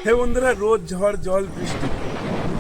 হে বন্ধুরা, রোদ ঝড় জল বৃষ্টি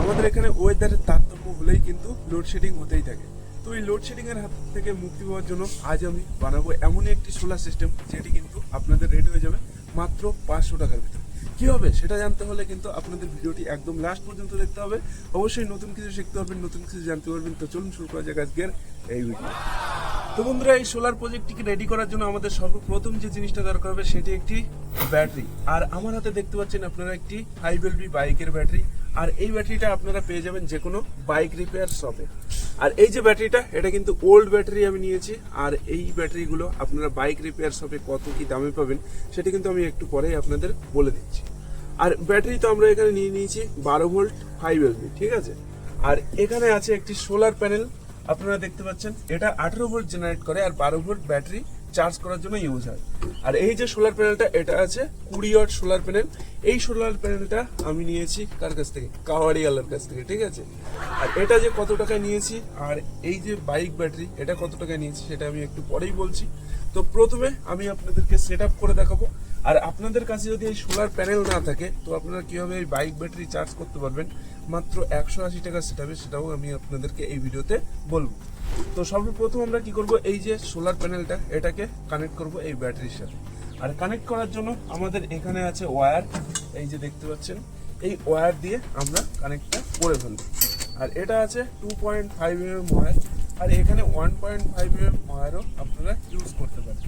আমাদের এখানে ওয়েদারের তারতম্য হলেই কিন্তু লোডশেডিং হতেই থাকে। তো এই লোডশেডিং এর হাত থেকে মুক্তি পাওয়ার জন্য আজ আমি বানাবো এমনই একটি সোলার সিস্টেম যেটি কিন্তু আপনাদের রেডি হয়ে যাবে মাত্র 500 টাকার ভিতরে। কি হবে সেটা জানতে হলে কিন্তু আপনাদের ভিডিওটি একদম লাস্ট পর্যন্ত দেখতে হবে। অবশ্যই নতুন কিছু শিখতে পারবেন, নতুন কিছু জানতে পারবেন। তো চলুন শুরু করা যাক আজকের এই ভিডিও। তো বন্ধুরা, এই সোলার প্রজেক্টটিকে রেডি করার জন্য আমাদের সর্বপ্রথম যে জিনিসটা দরকার হবে সেটি একটি ব্যাটারি। আর আমার হাতে দেখতে পাচ্ছেন আপনারা একটি 5LB বাইকের ব্যাটারি। আর এই ব্যাটারিটা আপনারা পেয়ে যাবেন যে কোনো বাইক রিপেয়ার শপে। আর এই যে ব্যাটারিটা, এটা কিন্তু ওল্ড ব্যাটারি আমি নিয়েছি। আর এই ব্যাটারিগুলো আপনারা বাইক রিপেয়ার শপে কত কি দামে পাবেন সেটা কিন্তু আমি একটু পরেই আপনাদের বলে দিচ্ছি। আর ব্যাটারি তো আমরা এখানে নিয়ে নিয়েছি 12 ভোল্ট 5LB, ঠিক আছে। আর এখানে আছে একটি সোলার প্যানেল, আপনারা দেখতে পাচ্ছেন এটা 18 ভোল্ট জেনারেট করে আর 12 ভোল্ট ব্যাটারি চার্জ করার জন্য ইউজ হয়। আর এই যে সোলার প্যানেলটা, এটা আছে 20 ওয়াট সোলার প্যানেল। এই সোলার প্যানেলটা আমি নিয়েছি কার কাছ থেকে? কাওয়াড়িওয়ালার কাছ থেকে, ঠিক আছে। আর এটা যে কত টাকায় নিয়েছি আর এই যে বাইক ব্যাটারি এটা কত টাকায় নিয়েছি সেটা আমি একটু পরেই বলছি। তো প্রথমে আমি আপনাদেরকে সেট আপ করে দেখাবো। আর আপনাদের কাছে যদি এই সোলার প্যানেল না থাকে তো আপনারা কিভাবে এই বাইক ব্যাটারি চার্জ করতে পারবেন মাত্র 180 টাকা সেট আপে, সেটাও আমি আপনাদেরকে এই ভিডিওতে বলবো। তো সর্বপ্রথম আমরা কি করব, এই যে সোলার প্যানেলটা এটাকে কানেক্ট করব এই ব্যাটারির সাথে। আর কানেক্ট করার জন্য আমাদের এখানে আছে ওয়্যার, এই যে দেখতে পাচ্ছেন এই ওয়্যার দিয়ে আমরা কানেক্টটা করে ফেলবো। আর এটা আছে 2.5 mm ওয়্যার, আর এখানে 1.5 mm ওয়্যারও আপনারা ইউজ করতে পারেন।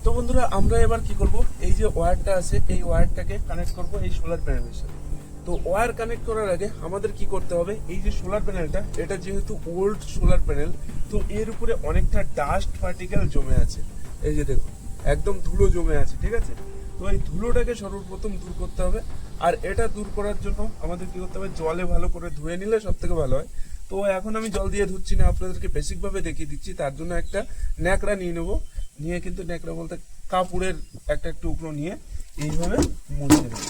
তো বন্ধুরা, আমরা এবার কি করব, এই যে ওয়্যারটা আছে এই ওয়্যারটাকে কানেক্ট করব এই সোলার প্যানেলের সাথে। তো ওয়্যার কানেক্ট করার আগে আমাদের কি করতে হবে, এই যে সোলার প্যানেলটা এটা যেহেতু ওল্ড সোলার প্যানেল, তো এর উপরে অনেকটা ডাস্ট পার্টিকেল জমে আছে। এই যে দেখুন একদম ধুলো জমে আছে, ঠিক আছে। তো এই ধুলোটাকে সর্বপ্রথম দূর করতে হবে। আর এটা দূর করার জন্য আমাদের কি করতে হবে, জলে ভালো করে ধুয়ে নিলে সব থেকে ভালো হয়। তো এখন আমি জল দিয়ে ধুচ্ছি না, আপনাদেরকে বেসিক ভাবে দেখিয়ে দিচ্ছি। তার জন্য একটা ন্যাকড়া নিয়ে নেবো, নিয়ে কিন্তু ন্যাকড়া বলতে কাপড়ের একটা টুকরো নিয়ে এইভাবে মুছে নেবো,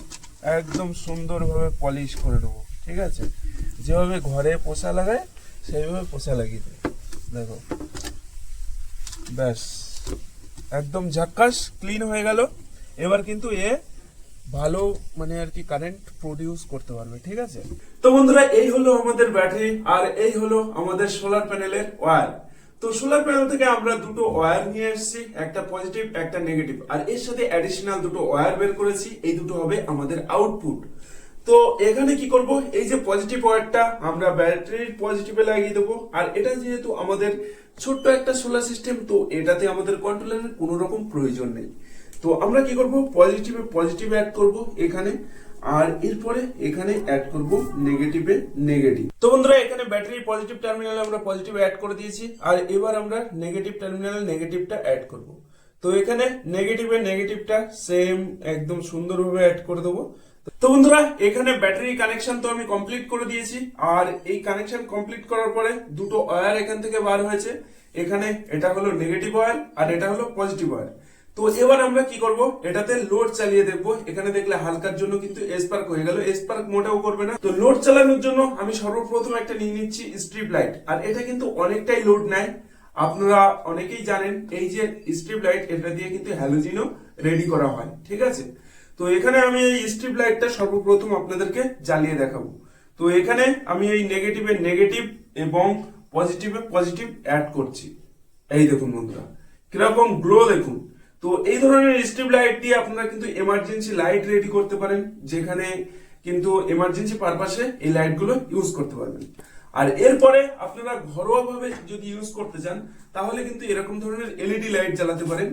একদম সুন্দরভাবে পলিশ করে নেবো, ঠিক আছে। যেভাবে ঘরে পোছা লাগায় সেইভাবে পোছা লাগিয়ে দেবে। দেখো ব্যাস, একদম ঝাক্কাস ক্লিন হয়ে গেল। এবার কিন্তু এ ভালো মানে আর কি কারেন্ট প্রডিউস করতে পারবে, ঠিক আছে। তো বন্ধুরা, এই হলো আমাদের ব্যাটারি আর এই হলো আমাদের সোলার প্যানেলের ওয়্যার। তো সোলার প্যানেল থেকে আমরা দুটো ওয়্যার নিয়ে এসেছি, একটা পজিটিভ একটা নেগেটিভ। আর এর সাথে অ্যাডিশনাল দুটো ওয়্যার বের করেছি, এই দুটো হবে আমাদের আউটপুট। তো এখানে কি করব, এই যে পজিটিভ ওয়্যারটা আমরা ব্যাটারির পজিটিভে লাগিয়ে দেবো। আর এটা যেহেতু আমাদের ছোট্ট একটা সোলার সিস্টেম, তো এটাতে আমাদের কন্ট্রোলারের কোনো রকম প্রয়োজন নেই। তো আমরা কি করব, পজিটিভ অ্যাড করব এখানে, আর এরপরে এখানে অ্যাড করব নেগেটিভে নেগেটিভ। তো বন্ধুরা, এখানে ব্যাটারির পজিটিভ টার্মিনালে আমরা পজিটিভ অ্যাড করে দিয়েছি। আর এবার আমরা নেগেটিভ টার্মিনালে নেগেটিভটা অ্যাড করব। তো এখানে নেগেটিভে নেগেটিভটা সেম একদম সুন্দরভাবে অ্যাড করে দেবো। তো বন্ধুরা, এখানে ব্যাটারি কানেকশন তো আমি কমপ্লিট করে দিয়েছি। আর এই কানেকশন কমপ্লিট করার পরে দুটো ওয়্যার এখান থেকে বার হয়েছে। এখানে এটা হলো নেগেটিভ ওয়্যার আর এটা হলো পজিটিভ ওয়্যার। তো এবার আমরা কি করব, এটাতে লোড চালিয়ে দেখবো। এখানে দেখলে হালকার জন্য কিন্তু স্পার্ক হয়ে গেল, স্পার্ক মোটেও করবে না। তো লোড চালানোর জন্য আমি সর্বপ্রথম একটা নিয়ে নিচ্ছি স্ট্রিপ লাইট। আর এটা কিন্তু অনেকটাই লোড নেয়, আপনারা অনেকেই জানেন। এই যে স্ট্রিপ লাইট, এটা দিয়ে কিন্তু হ্যালোজিনও রেডি করা হয়, ঠিক আছে। তো এখানে আমি এই স্ট্রিপ লাইটটা সর্বপ্রথম আপনাদেরকে জ্বালিয়ে দেখাবো। তো এখানে আমি এই নেগেটিভে নেগেটিভ এবং পজিটিভে পজিটিভ অ্যাড করছি। এই দেখুন বন্ধুরা, কিরকম গ্লো দেখুন। তো এই ধরনের স্ট্রিপ লাইট দিয়ে আপনারা কিন্তু এমার্জেন্সি লাইট রেডি করতে পারেন, যেখানে কিন্তু এমার্জেন্সি পারপাসে এই লাইটগুলো ইউজ করতে পারবেন। আর এরপরে আপনারা ঘরোয়া ভাবে যদি ইউজ করতে চান তাহলে কিন্তু এরকম ধরনের এলইডি লাইট জ্বালাতে পারেন।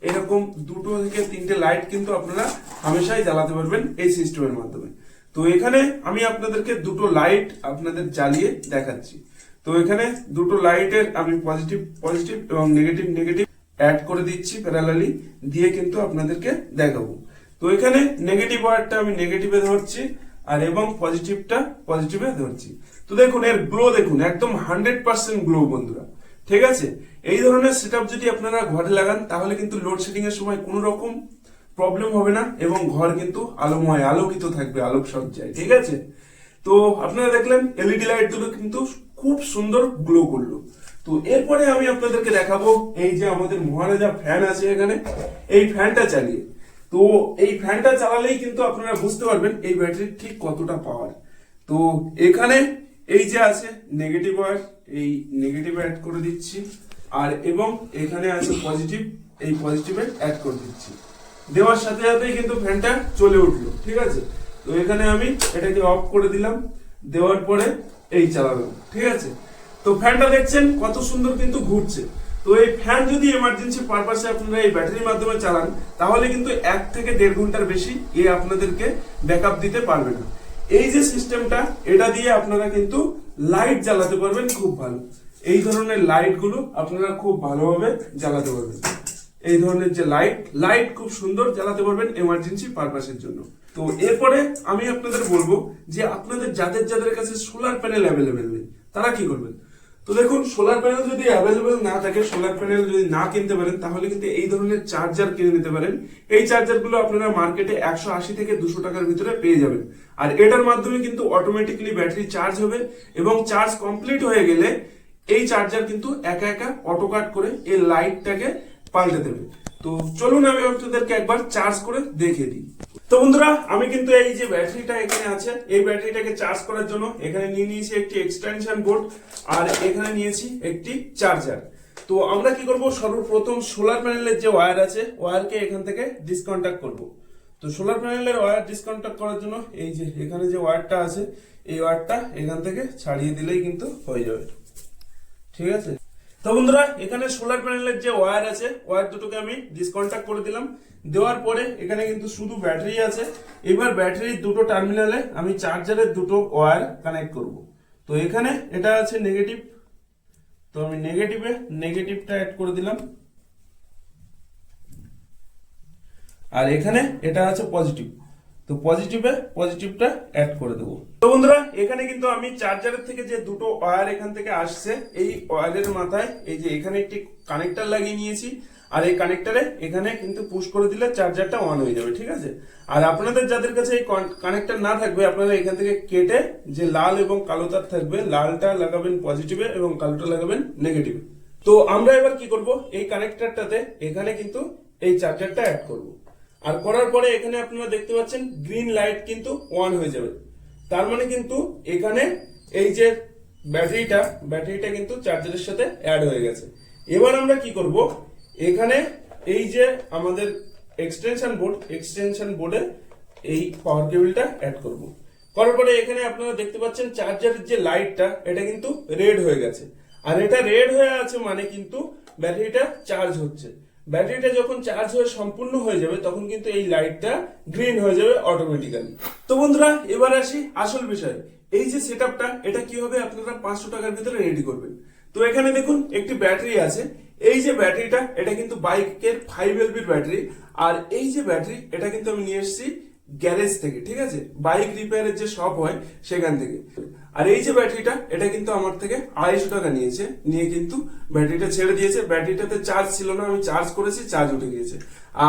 এরকম 2 থেকে 3টে লাইট কিন্তু আপনারা হামেশাই জ্বালাতে পারবেন এই সিস্টেমের মাধ্যমে। তো এখানে আমি আপনাদেরকে দুটো লাইট আপনাদের জ্বালিয়ে দেখাচ্ছি। তো এখানে দুটো লাইটের আমি পজিটিভ এবং নেগেটিভ অ্যাড করে দিচ্ছি প্যারালালি, দিয়ে কিন্তু আপনাদেরকে দেখাবো। তো এখানে নেগেটিভ ওয়্যারটা আমি নেগেটিভে ধরছি আর এবং পজিটিভটা পজিটিভে ধরছি। তো দেখুন এর গ্লো দেখুন, একদম 100% গ্লো বন্ধুরা, ঠিক আছে। এই ধরনের সেটআপ যদি আপনারা ঘরে লাগান তাহলে কিন্তু লোডশেডিং এর সময় কোনো রকম প্রবলেম হবে না এবং ঘর কিন্তু আলোময় আলোকিত থাকবে, আলোকসজ্জায়, ঠিক আছে। তো আপনারা দেখলেন এলইডি লাইট গুলো কিন্তু খুব সুন্দর গ্লো করলো। তো এরপরে আমি আপনাদেরকে দেখাবো এই যে আমাদের মহারাজা ফ্যান আছে এখানে, এই ফ্যানটা চালিয়ে। তো এই ফ্যানটা চালালেই কিন্তু আপনারা বুঝতে পারবেন এই ব্যাটারির ঠিক কতটা পাওয়ার। তো এখানে এই যে আছে নেগেটিভ ওয়্যার, এই নেগেটিভ অ্যাড করে দিচ্ছি, আর এবং এখানে আছে পজিটিভ, এই পজিটিভে অ্যাড করে দিচ্ছি। দেওয়ার সাথে সাথেই কিন্তু ফ্যানটা চলে উঠলো, ঠিক আছে। তো এখানে আমি এটাকে অফ করে দিলাম, দেওয়ার পরে এই চালালাম, ঠিক আছে। তো ফ্যানটা দেখছেন কত সুন্দর কিন্তু ঘুরছে। তো এই ফ্যান যদি এমার্জেন্সি পারপাসে আপনারা এই ব্যাটারির মাধ্যমে চালান তাহলে কিন্তু 1 থেকে 1.5 ঘন্টার বেশি এ আপনাদেরকে ব্যাকআপ দিতে পারবে না। এই যে সিস্টেমটা, এটা দিয়ে আপনারা কিন্তু লাইট জ্বালাতে পারবেন খুব ভালো। এই ধরনের লাইট গুলো আপনারা খুব ভালোভাবে জ্বালাতে পারবেন। এই ধরনের যে লাইট খুব সুন্দর জ্বালাতে পারবেন এমার্জেন্সি পারপাসের জন্য। তো এরপরে আমি আপনাদের বলবো যে আপনাদের যাদের কাছে সোলার প্যানেল অ্যাভেলেবেল নেই তারা কি করবেন। তো দেখুন, সোলার প্যানেল যদি অ্যাভেলেবেল না থাকে, সোলার প্যানেল যদি না কিনতে পারেন, তাহলে কিন্তু এই ধরনের চার্জার কিনে নিতে পারেন। এই চার্জার গুলো আপনারা মার্কেটে 180 থেকে 200 টাকার ভিতরে পেয়ে যাবেন। আর এটার মাধ্যমে কিন্তু অটোমেটিক্যালি ব্যাটারি চার্জ হবে এবং চার্জ কমপ্লিট হয়ে গেলে এই চার্জার কিন্তু একা একা অটো কাট করে এই লাইটটাকে পাল্টে দেবে। তো চলুন আমি আপনাদেরকে একবার চার্জ করে দেখিয়ে দিই। তো বন্ধুরা, আমি কিন্তু এই যে ব্যাটারিটা এখানে আছে, এই ব্যাটারিটাকে চার্জ করার জন্য এখানে নিয়ে নিয়েছি একটি এক্সটেনশন বোর্ড, আর এখানে নিয়েছি একটি চার্জার। তো আমরা কি করব, সর্বপ্রথম সোলার প্যানেলের যে ওয়্যার আছে, ওয়্যারকে এখান থেকে ডিসকন্টাক্ট করব। তো সোলার প্যানেলের ওয়্যার ডিসকন্টাক্ট করার জন্য এই যে এখানে যে ওয়্যারটা আছে, এই ওয়্যারটা এখান থেকে ছাড়িয়ে দিলেই কিন্তু হয়ে যাবে, ঠিক আছে। তো বন্ধুরা, এখানে সোলার প্যানেলের যে ওয়্যার আছে, ওয়্যার দুটোকে আমি ডিসকন্টাক্ট করে দিলাম। দেওয়ার পরে এখানে কিন্তু শুধু ব্যাটারি আছে। এবার ব্যাটারির দুটো টার্মিনালে আমি চার্জারের দুটো ওয়্যার কানেক্ট করব। তো এখানে এটা আছে নেগেটিভ, তো আমি নেগেটিভটা অ্যাড করে দিলাম, আর এখানে এটা আছে পজিটিভ, তো পজিটিভটা অ্যাড করে দেবো। তো বন্ধুরা, এখানে কিন্তু আমি চার্জারের থেকে যে দুটো ওয়্যার এখান থেকে আসছে, এই ওয়্যারের মাথায় এই যে এখানে একটি কানেক্টর লাগিয়ে নিয়েছি, আর এই কানেক্টরে এখানে কিন্তু পুশ করে দিলে চার্জারটা অন হয়ে যাবে, ঠিক আছে। আর আপনাদের যাদের কাছে এই কানেক্টর না থাকবে, আপনারা এখান থেকে কেটে যে লাল এবং কালো তার থাকবে, লালটা লাগাবেন পজিটিভে এবং কালোটা লাগাবেন নেগেটিভে। তো আমরা এবার কি করব, এই কানেক্টরটাতে এখানে কিন্তু এই চার্জারটা অ্যাড করব। আর করার পরে এখানে আপনারা দেখতে পাচ্ছেন গ্রিন লাইট কিন্তু অন হয়ে যাবে। তার মানে কিন্তু এখানে এই যে ব্যাটারিটা কিন্তু চার্জারের সাথে অ্যাড হয়ে গেছে। এবার আমরা কি করব, এখানে এই যে আমাদের এক্সটেনশন বোর্ডে এই পাওয়ার কেবলটা অ্যাড করব। করার পরে এখানে আপনারা দেখতে পাচ্ছেন চার্জারের যে লাইটটা, এটা কিন্তু রেড হয়ে গেছে। আর এটা রেড হয়ে আছে মানে কিন্তু ব্যাটারিটা চার্জ হচ্ছে। ব্যাটারিটা যখন চার্জ হয়ে সম্পূর্ণ হয়ে যাবে তখন কিন্তু এই লাইটটা গ্রিন হয়ে যাবে অটোমেটিক্যালি। তো বন্ধুরা, এবার আসি আসল বিষয়। এই যে সেটআপটা, এটা কিভাবে আপনারা 500 টাকার ভিতরে রেডি করবেন। তো এখানে দেখুন একটি ব্যাটারি আছে। এই যে ব্যাটারিটা, এটা কিন্তু বাইকের 5 LB ব্যাটারি। আর এই যে ব্যাটারি, এটা কিন্তু আমি নিয়ে এসেছি গ্যারেজ থেকে, ঠিক আছে, বাইক রিপেয়ারের যে শপ হয় সেখান থেকে। আর এই যে ব্যাটারিটা, এটা কিন্তু আমার থেকে 250 টাকা নিয়ে কিন্তু ব্যাটারিটা ছেড়ে দিয়েছে। ব্যাটারিটাতে চার্জ ছিল না, আমি চার্জ করেছি, চার্জ উঠে গিয়েছে।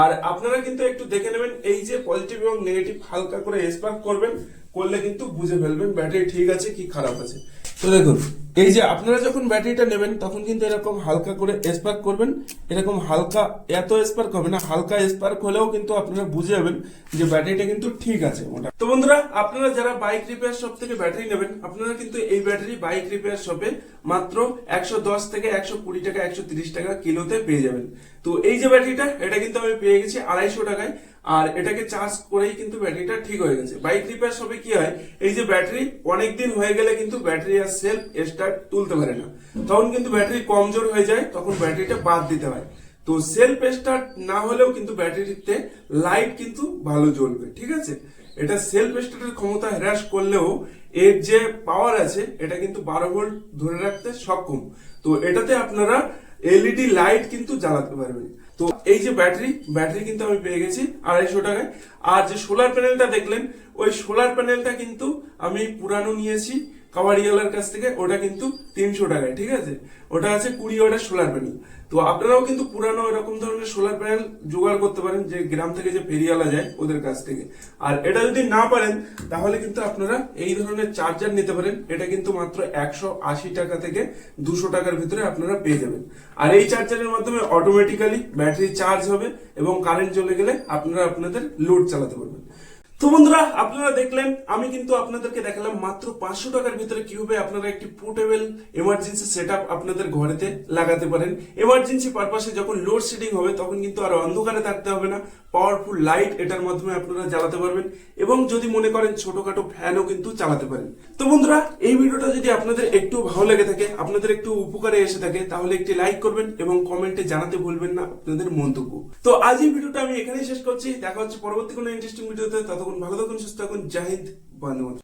আর আপনারা কিন্তু একটু দেখে নেবেন, এই যে পজিটিভ এবং নেগেটিভ হালকা করে স্পার্ক করলে কিন্তু বুঝে ফেলবেন ব্যাটারি ঠিক আছে কি খারাপ আছে। তো দেখুন, এই যে আপনারা যখন ব্যাটারিটা নেবেন তখন কিন্তু এরকম হালকা করে স্পার্ক করবেন। এরকম হালকা, এত স্পার্ক হবে না, হালকা স্পার্ক হলেও কিন্তু আপনারা বুঝে যাবেন যে ব্যাটারিটা কিন্তু ঠিক আছে মোটা। তো বন্ধুরা, আপনারা যারা বাইক রিপেয়ার শপ থেকে ব্যাটারি নেবেন, আপনারা কিন্তু এই ব্যাটারি বাইক রিপেয়ার শপে মাত্র 110 থেকে 120 টাকা, 130 টাকা কিলোতে পেয়ে যাবেন। তো এই যে ব্যাটারিটা, এটা কিন্তু আমি পেয়ে গেছি 250 টাকায়। আর এটাকে চার্জ করেই কিন্তু ব্যাটারিটা ঠিক হয়ে গেছে। বাইক রিপেয়ার শপে কি হয়, এই যে ব্যাটারি অনেকদিন হয়ে গেলে কিন্তু ব্যাটারি আর সেলফ স্টার্ট তুলতে পারে না, তখন কিন্তু ব্যাটারি কমজোর হয়ে যায়, তখন ব্যাটারিটা বাদ দিতে হয়। তো সেলফ স্টার্ট না হলেও কিন্তু ব্যাটারিতে লাইট কিন্তু ভালো জ্বলবে, ঠিক আছে। এটা সেলফ স্টার্টের ক্ষমতা হ্রাস করলেও এর যে পাওয়ার আছে, এটা কিন্তু 12 ভোল্ট ধরে রাখতে সক্ষম। তো এটাতে আপনারা এলইডি লাইট কিন্তু জ্বালাতে পারবেন। তো এই যে ব্যাটারি কিন্তু আমি পেয়ে গেছি 250 টাকায়। আর যে সোলার প্যানেলটা দেখলেন, ওই সোলার প্যানেলটা কিন্তু আমি পুরানো নিয়েছি, কাওয়ারিওয়ালার কাছ থেকে, ওটা কিন্তু 300 টাকায়, ঠিক আছে। ওটা আছে 20 ওয়াটের সোলার প্যানেল। তো আপনারাও কিন্তু পুরানো এরকম ধরনের সোলার প্যানেল জোগাড় করতে পারেন, যে গ্রাম থেকে যে ফেরিওয়ালা যায় ওদের কাছ থেকে। আর এটা যদি না পারেন তাহলে কিন্তু আপনারা এই ধরনের চার্জার নিতে পারেন। এটা কিন্তু মাত্র 180 টাকা থেকে 200 টাকার ভিতরে আপনারা পেয়ে যাবেন। আর এই চার্জারের মাধ্যমে অটোমেটিক্যালি ব্যাটারি চার্জ হবে এবং কারেন্ট চলে গেলে আপনারা আপনাদের লোড চালাতে পারবেন। তো বন্ধুরা, আপনারা দেখলেন, আমি কিন্তু আপনাদেরকে দেখালাম মাত্র 500 টাকার ভিতরে কিভাবে আপনারা একটি পোর্টেবল এমার্জেন্সি সেটআপ আপনাদের ঘরেতে লাগাতে পারেন। এমার্জেন্সি পারপাসে যখন লোড শেডিং হবে তখন কিন্তু আর অন্ধকারে থাকতে হবে না, পাওয়ারফুল লাইট এটার মাধ্যমে আপনারা জ্বালাতে পারবেন এবং যদি মনে করেন ছোটখাটো ফ্যানও কিন্তু চালাতে পারেন। তো বন্ধুরা, এই ভিডিওটা যদি আপনাদের একটু ভালো লেগে থাকে, আপনাদের একটু উপকারে এসে থাকে, তাহলে একটি লাইক করবেন এবং কমেন্টে জানাতে ভুলবেন না আপনাদের মন্তব্য। তো আজ এই ভিডিওটা আমি এখানেই শেষ করছি। দেখা হচ্ছে পরবর্তী কোনো ইন্টারেস্টিং ভিডিওতে। ততক্ষণ ভালো থাকুন, সুস্থ থাকুন। জয় হিন্দ, বন্দে মাতরম।